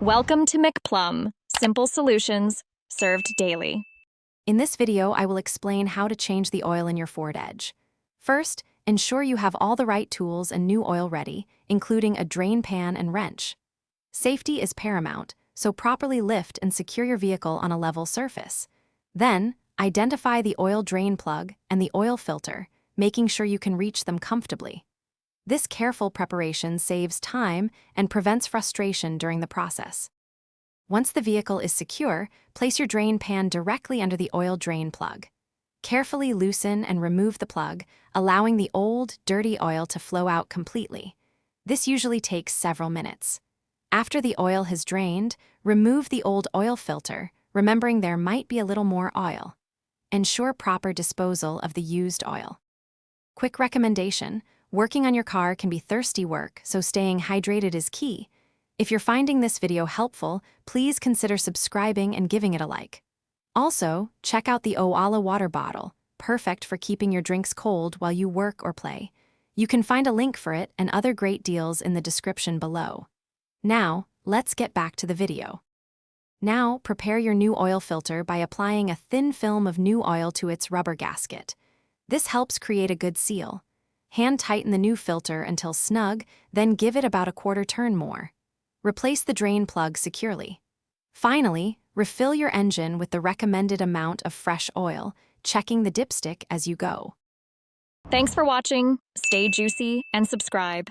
Welcome to McPlum, simple solutions served daily. In this video, I will explain how to change the oil in your Ford Edge. First, ensure you have all the right tools and new oil ready, including a drain pan and wrench. Safety is paramount, so properly lift and secure your vehicle on a level surface. Then, identify the oil drain plug and the oil filter, making sure you can reach them comfortably. This careful preparation saves time and prevents frustration during the process. Once the vehicle is secure, place your drain pan directly under the oil drain plug. Carefully loosen and remove the plug, allowing the old, dirty oil to flow out completely. This usually takes several minutes. After the oil has drained, remove the old oil filter, remembering there might be a little more oil. Ensure proper disposal of the used oil. Quick recommendation: working on your car can be thirsty work, so staying hydrated is key. If you're finding this video helpful, please consider subscribing and giving it a like. Also, check out the Owala water bottle, perfect for keeping your drinks cold while you work or play. You can find a link for it and other great deals in the description below. Now, let's get back to the video. Now, prepare your new oil filter by applying a thin film of new oil to its rubber gasket. This helps create a good seal. Hand tighten the new filter until snug, then give it about a quarter turn more. Replace the drain plug securely. Finally, refill your engine with the recommended amount of fresh oil, checking the dipstick as you go. Thanks for watching. Stay juicy and subscribe.